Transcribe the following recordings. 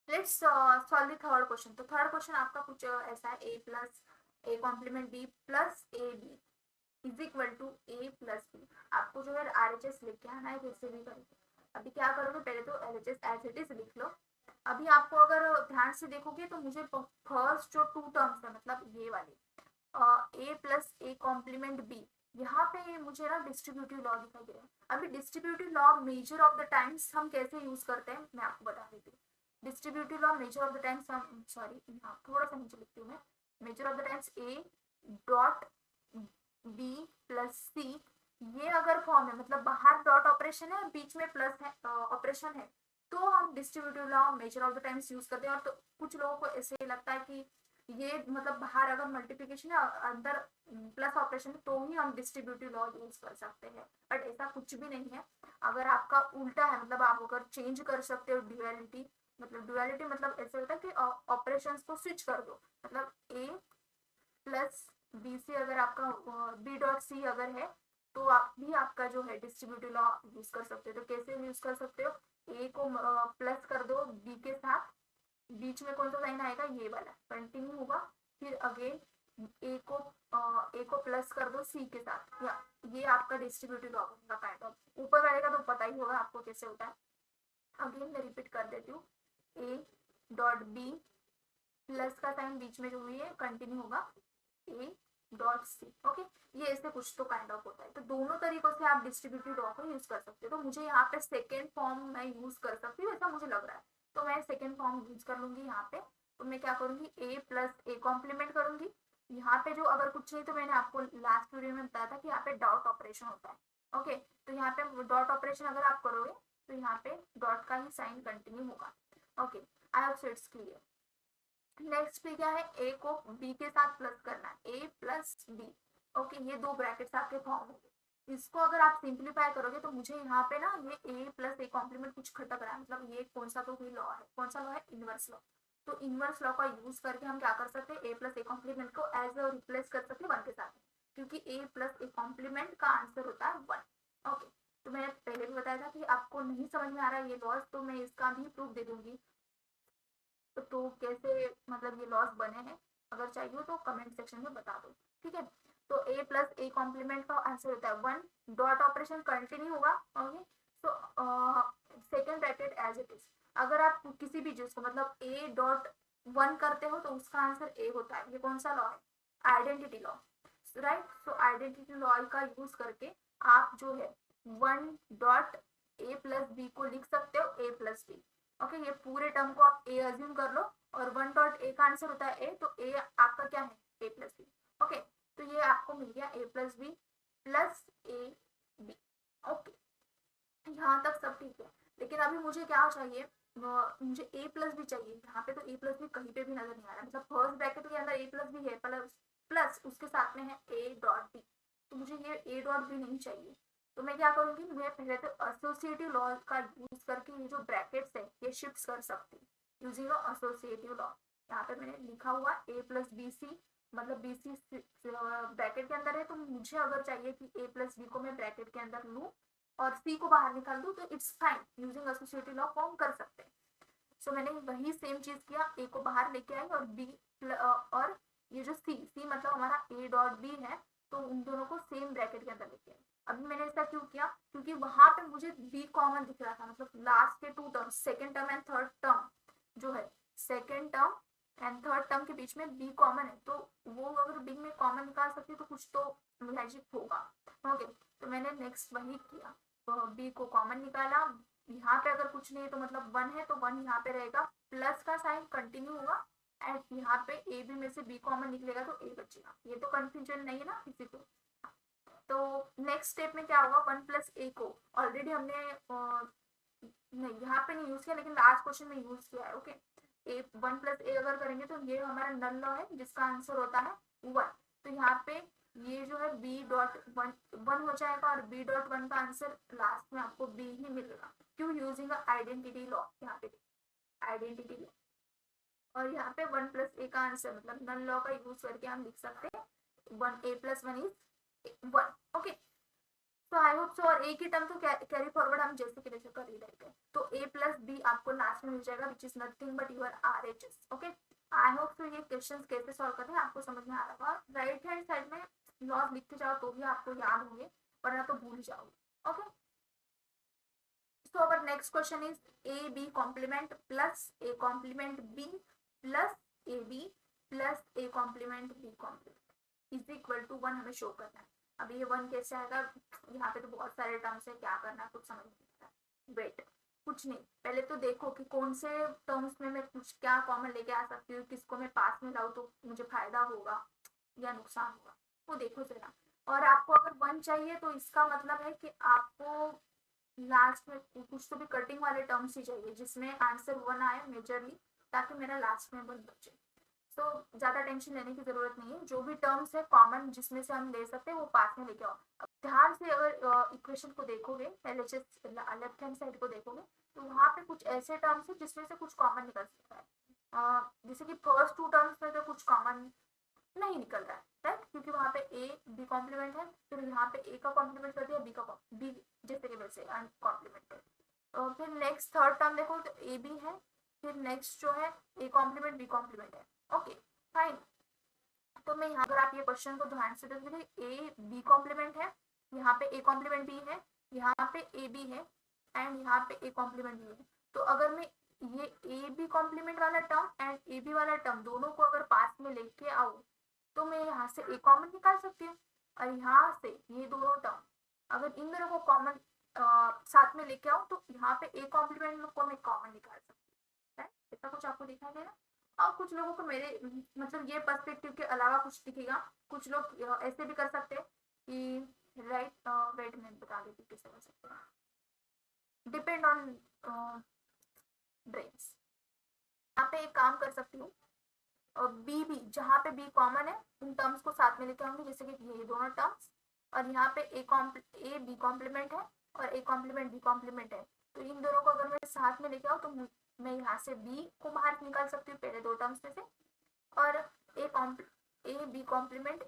Let's solve the third question. तो third question आपका कुछ ऐसा है, A plus A complement B plus A B is equal to A plus B. आपको जो है आरएचएस लिख के आना है, कैसे भी करके। अभी क्या करोगे, पहले तो एलएचएस एज इट इज लिख लो। अभी आपको अगर ध्यान से देखोगे तो मुझे फर्स्ट जो टू टर्म्स है, मतलब ये वाली ए प्लस ए कॉम्प्लीमेंट बी, यहाँ पे मुझे ना डिस्ट्रीब्यूटिव लॉ दिखाई दे रहा है। अभी distributive law major of the times हम कैसे यूज करते हैं मैं आपको बता देती हूँ। Distributive law major of the times हम, सॉरी यहाँ थोड़ा सा नीचे लिखती हूँ मैं। Major of the times A dot B plus C, ये अगर फॉर्म है, मतलब बाहर डॉट ऑपरेशन है और बीच में प्लस है ऑपरेशन है, तो हम distributive law major of the times use करते हैं। और तो कुछ लोगों को ऐसे लगता है कि ये मतलब बाहर अगर मल्टीप्लिकेशन है अंदर प्लस ऑपरेशन है तो ही हम डिस्ट्रीब्यूटिव लॉ यूज कर सकते हैं, बट ऐसा कुछ भी नहीं है। अगर आपका उल्टा है, मतलब आप अगर चेंज कर सकते हो ड्यूअलिटी, मतलब ड्यूअलिटी मतलब ऐसे होता है कि ऑपरेशंस को स्विच कर दो। मतलब ए प्लस बी सी अगर आपका बी डॉट सी अगर है, तो आप भी आपका जो है डिस्ट्रीब्यूटिव लॉ यूज कर सकते हो। तो कैसे यूज कर सकते हो, ए को प्लस कर दो बी के साथ, बीच में कौन सा साइन आएगा, ये वाला कंटिन्यू होगा। फिर अगेन ए को ए को प्लस कर दो सी के साथ, या ये आपका डिस्ट्रीब्यूटिव लॉ का काइंड ऑफ। ऊपर वाले का तो पता ही होगा आपको कैसे होता है। अगेन मैं रिपीट कर देती हूँ, ए डॉट बी प्लस का साइन बीच में जो हुई है कंटिन्यू होगा, ए डॉट सी। ओके, ये ऐसे कुछ तो काइंड ऑफ होता है। तो दोनों तरीकों से आप डिस्ट्रीब्यूटिव लॉ को यूज कर सकते हो। तो मुझे यहाँ पे सेकेंड फॉर्म मैं यूज कर सकती हूँ, ऐसा मुझे लग रहा है, तो मैं सेकेंड फॉर्म यूज कर लूंगी यहाँ पे। तो मैं क्या करूंगी, ए प्लस ए कॉम्प्लीमेंट करूंगी। यहाँ पे जो अगर कुछ नहीं, तो मैंने आपको लास्ट वीडियो में बताया था कि यहाँ पे डॉट ऑपरेशन होता है। ओके, तो यहाँ पे डॉट ऑपरेशन अगर आप करोगे तो यहाँ पे डॉट का ही साइन कंटिन्यू होगा। Okay, I hope so it's clear. Next पे क्या है, ए को बी के साथ प्लस करना है, ए प्लस बी। ओके, ये दो ब्रैकेट्स आपके फॉर्म होंगे। इसको अगर आप सिंप्लीफाई करोगे तो मुझे यहाँ पे ना ये ए प्लस ए कॉम्प्लीमेंट कुछ खटक रहा है, मतलब ये कौन सा तो कोई लॉ है, कौन सा लॉ है, इनवर्स लॉ। तो इनवर्स लॉ का यूज करके हम क्या कर सकते हैं, ए प्लस ए कॉम्प्लीमेंट को एज अ रिप्लेस कर सकते हैं वन के साथ, क्योंकि ए प्लस ए कॉम्प्लीमेंट का आंसर होता है वन। ओके, तो मैंने पहले भी बताया था कि आपको नहीं समझ में आ रहा है ये लॉस, तो मैं इसका भी प्रूफ दे दूंगी। तो कैसे मतलब ये लॉस बने हैं, अगर चाहिए हो तो कमेंट सेक्शन में बता दो। ठीक है, तो ए प्लस ए कॉम्प्लीमेंट का आंसर होता है वन। डॉट ऑपरेशन कंटिन्यू होगा। Okay, so second bracket as it is. अगर आप किसी भी चीज को मतलब ए डॉट वन करते हो तो उसका आंसर ए होता है। ये कौन सा लॉ है, identity law, right. So identity law का यूज करके आप जो है one dot A plus B को लिख सकते हो ए प्लस बी। ओके, ये पूरे टर्म को आप ए अज्यूम कर लो, और वन डॉट ए का आंसर होता है ए, तो ए आपका क्या है, ए प्लस बी। ओके, तो ये आपको मिल गया A plus B plus A B. Okay, यहाँ तक सब ठीक है। लेकिन अभी मुझे क्या चाहिए, मुझे ए प्लस भी चाहिए। यहाँ पे तो ए प्लस भी कहीं पे भी नजर नहीं आ रहा, मतलब फर्स्ट ब्रैकेट के अंदर ए प्लस भी है, प्लस प्लस उसके साथ में है ए डॉट बी। तो मुझे ये ए डॉट भी नहीं चाहिए। तो मैं क्या करूंगी, मैं पहले तो एसोसिएटिव लॉ का यूज करके ये जो ब्रैकेट्स है ये शिफ्ट कर सकती हूँ, यूजिंग एसोसिएटिव लॉ। यहाँ पे मैंने लिखा हुआ ए प्लस बी सी, मतलब बी सी ब्रैकेट के अंदर है, तो मुझे अगर चाहिए कि ए प्लस बी को मैं ब्रैकेट के अंदर लूँ और सी को बाहर निकाल दूं, तो it's fine, using associative law form कर सकते हैं। सो मैंने वही सेम चीज किया, ए को बाहर लेके आई और बी और ये जो सी सी मतलब हमारा ए डॉट बी है, तो उन दोनों को सेम ब्रैकेट के अंदर लेके आई। अभी मैंने ऐसा क्यों किया, क्योंकि वहां पे मुझे बी कॉमन दिख रहा था, मतलब लास्ट के two term, second term and third term जो है, second term and third term के बीच में बी कॉमन है, तो वो अगर बी में कॉमन निकाल सकती तो कुछ तो लॉजिक होगा। ओके, तो मैंने नेक्स्ट वही किया, तो बी को कॉमन निकाला। यहाँ पे अगर कुछ नहीं है तो मतलब वन है, तो वन यहाँ पे रहेगा, प्लस का साइन कंटिन्यू होगा, एंड यहाँ पे ए बी में से बी कॉमन निकलेगा तो ए बचेगा। ये तो कंफ्यूजन नहीं है ना किसी को। तो नेक्स्ट स्टेप में क्या होगा, वन प्लस ए को ऑलरेडी हमने नहीं यहाँ पे नहीं यूज किया, लेकिन लास्ट क्वेश्चन में यूज किया है। ओके, ए वन प्लस ए अगर करेंगे तो ये हमारा नल लॉ है जिसका आंसर होता है वन। तो यहाँ पे ये जो है बी डॉट वन वन हो जाएगा, और बी डॉट वन का आंसर लास्ट में आपको बी ही मिलेगा, क्यों, यूजिंग आइडेंटिटी लॉ। यहाँ पे आइडेंटिटी लॉ, और यहाँ पे वन प्लस ए का आंसर मतलब नल लॉ का यूज करके हम लिख सकते हैं one A plus one is one. Okay, तो आई होप सो, और एक ही टर्म तो कैरी फॉरवर्ड हम जैसे के जैसे कर ही रहे थे, तो a प्लस बी आपको लास्ट में मिल जाएगा which is nothing but your RHS। Okay, I hope so ये क्वेश्चंस कैसे सॉल्व करते हैं आपको समझ में आ रहा होगा। राइट हैंड साइड में लॉज लिखते जाओ तो भी आपको याद होंगे, वरना तो भूल जाओगे। Okay, so our next question is AB complement plus A complement B plus AB plus A complement B complement is equal to 1 हमें शो करना है। अब ये 1 कैसे आएगा, यहाँ पे तो बहुत सारे टर्म्स है, क्या करना है कुछ समझ नहीं आता। वेट, कुछ नहीं, पहले तो देखो कि कौन से टर्म्स में मैं कुछ क्या कॉमन लेके आ सकती हूँ, किसको मैं पास में लाऊँ तो मुझे फायदा होगा या नुकसान होगा, वो देखो जरा। और आपको अगर 1 चाहिए तो इसका मतलब है कि आपको लास्ट में कुछ तो भी कटिंग वाले टर्म्स ही चाहिए जिसमें आंसर 1 आए मेजरली, ताकि मेरा लास्ट में 1 बचे। तो ज्यादा टेंशन लेने की जरूरत नहीं है, जो भी टर्म्स है कॉमन जिसमें से हम ले सकते हैं वो पास में लेके आओ। अब ध्यान से अगर इक्वेशन को देखोगे, LHS लेफ्ट हैंड साइड को देखोगे, तो वहां पे कुछ ऐसे टर्म्स है जिसमें से कुछ कॉमन निकल सकता है। जैसे कि फर्स्ट 2 टर्म्स में तो कुछ कॉमन नहीं निकल रहा है, राइट, क्योंकि वहां पे ए बी कॉम्प्लीमेंट है, फिर यहाँ पे ए का कॉम्प्लीमेंट कर दिया, बी जैसे कि वैसे कॉम्प्लीमेंट है। फिर नेक्स्ट थर्ड टर्म देखो तो ए बी है, फिर नेक्स्ट जो है ए कॉम्प्लीमेंट बी कॉम्प्लीमेंट है। ओके फाइन, तो मैं यहाँ अगर आप ये क्वेश्चन को ध्यान से देखोगे, ए बी कॉम्प्लीमेंट है, यहाँ पे ए कॉम्प्लीमेंट बी है, यहाँ पे ए बी है, एंड यहाँ पे ए कॉम्प्लीमेंट बी है। तो अगर मैं ये ए बी कॉम्प्लीमेंट वाला टर्म एंड ए बी वाला टर्म दोनों को अगर पास में लेके आऊँ तो मैं यहाँ से ए कॉमन निकाल सकती हूँ, और यहाँ से ये दोनों टर्म अगर इन दोनों को कॉमन साथ में लेके आऊँ तो यहाँ पे ए कॉम्प्लीमेंट को मैं कॉमन निकाल सकती हूँ। ऐसा कुछ आपको दिखाई दे रहा। और कुछ लोगों को मेरे मतलब ये पर्सपेक्टिव के अलावा कुछ दिखेगा, कुछ लोग ऐसे भी कर सकते हैं कि राइट, वेट मैं बता देती हूँ कैसे कर सकते हैं, डिपेंड ऑन ब्रेन्स। यहाँ पे एक काम कर सकती हूँ, बी भी जहाँ पे बी कॉमन है उन टर्म्स को साथ में लेके आऊंगी, जैसे कि ये दोनों टर्म्स, और यहाँ पे ए बी कॉम्प्लीमेंट है और ए कॉम्प्लीमेंट बी कॉम्प्लीमेंट है, तो इन दोनों को अगर मैं साथ में लेके आऊँ तो मैं यहाँ से बी को बाहर निकाल सकती हूँ पहले 2 टर्म्स में से, और ए बी कॉम्प्लीमेंट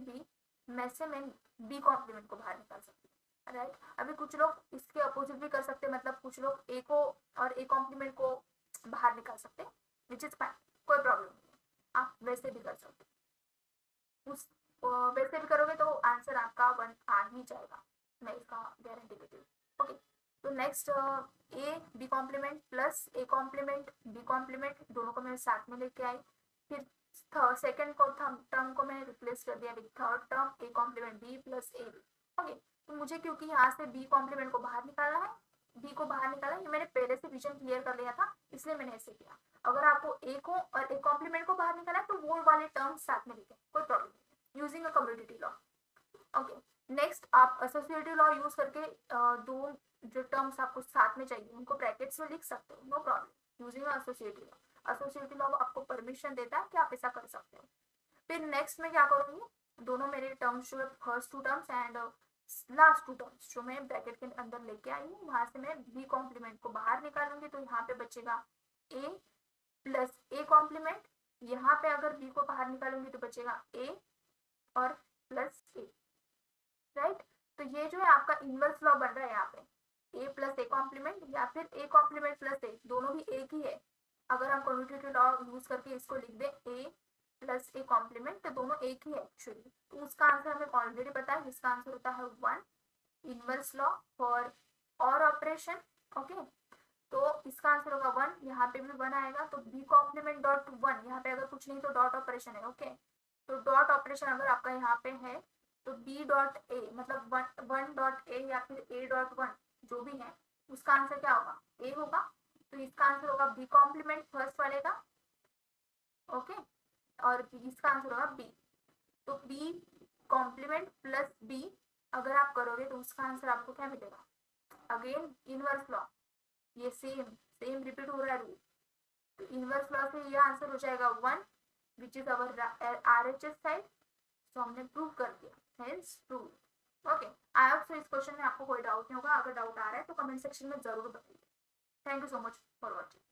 बी में से मैं बी कॉम्प्लीमेंट को बाहर निकाल सकती हूँ, राइट। अभी कुछ लोग इसके अपोजिट भी कर सकते हैं, मतलब कुछ लोग ए को और ए कॉम्प्लीमेंट को बाहर निकाल सकते हैं, विच इज फाइन, कोई प्रॉब्लम नहीं, आप वैसे भी कर सकते उस वैसे भी करोगे तो आंसर आपका 1 आ ही जाएगा, मैं इसका गारंटी देती हूँ। ओके, तो next A B complement plus A complement B complement दोनों को मैं साथ में लेके आई, फिर सेकेंड टर्म को मैंने रिप्लेस कर दिया with third term A complement B plus A B. Okay, तो मुझे क्योंकि यहाँ से बी कॉम्प्लीमेंट को बाहर निकालना है, बी को बाहर निकाला, ये मैंने पहले से विजन क्लियर कर लिया था इसलिए मैंने ऐसे किया। अगर आपको ए को और ए कॉम्प्लीमेंट को बाहर निकाला है तो वो वाले टर्म्स साथ में लेके कोई प्रॉब्लम नहीं, using a commutative law. Okay, next आप एसोसिएटिव लॉ यूज करके दो जो टर्म्स आपको साथ में चाहिए उनको ब्रैकेट्स में लिख सकते हो, no problem, using associative law. Associative law आपको परमिशन देता है कि आप ऐसा कर सकते हो। फिर नेक्स्ट में क्या करूंगी, दोनों मेरे टर्म्स जो है first 2 terms and last 2 terms जो मैं ब्रैकेट के अंदर लेके आई हूँ, वहां से मैं बी कॉम्प्लीमेंट को बाहर निकालूंगी, तो यहाँ पे बचेगा ए प्लस ए कॉम्प्लीमेंट, यहाँ पे अगर बी को बाहर निकालूंगी तो बचेगा ए और प्लस ए, राइट। तो ये जो है आपका इनवर्स लॉ बन रहा है यहाँ पे, ए प्लस ए कॉम्प्लीमेंट या फिर ए कॉम्प्लीमेंट प्लस ए, दोनों भी एक ही है। अगर हम कम्युटेटिव लॉ यूज करके इसको लिख दे ए प्लस ए कॉम्प्लीमेंट, तो दोनों एक ही है एक्चुअली, तो उसका आंसर हमें ऑलरेडी पता है, जिसका आंसर होता है 1 इनवर्स लॉ फॉर और ऑपरेशन। ओके, तो इसका आंसर होगा 1, यहाँ पे भी 1 आएगा, तो बी कॉम्प्लीमेंट डॉट 1, यहाँ पे अगर कुछ नहीं तो डॉट ऑपरेशन है। ओके, तो डॉट ऑपरेशन अगर आपका यहाँ पे है तो बी डॉट ए मतलब 1 डॉट ए या फिर ए डॉट 1 जो भी है उसका आंसर क्या होगा, ए होगा, तो इसका आंसर होगा बी कॉम्प्लीमेंट फर्स्ट वाले का। ओके, और इसका आंसर होगा बी, तो बी कॉम्प्लीमेंट प्लस बी अगर आप करोगे तो उसका आंसर आपको क्या मिलेगा, अगेन इनवर्स लॉ, ये सेम रिपीट हो रहा है रूल, तो इनवर्स लॉ से ये आंसर हो जाएगा 1 which is our RHS side, तो हमने प्रूव कर दिया, hence prove. Okay, I hope सो इस क्वेश्चन में आपको कोई डाउट नहीं होगा, अगर डाउट आ रहा है तो कमेंट सेक्शन में जरूर बताइए। Thank you so much for watching.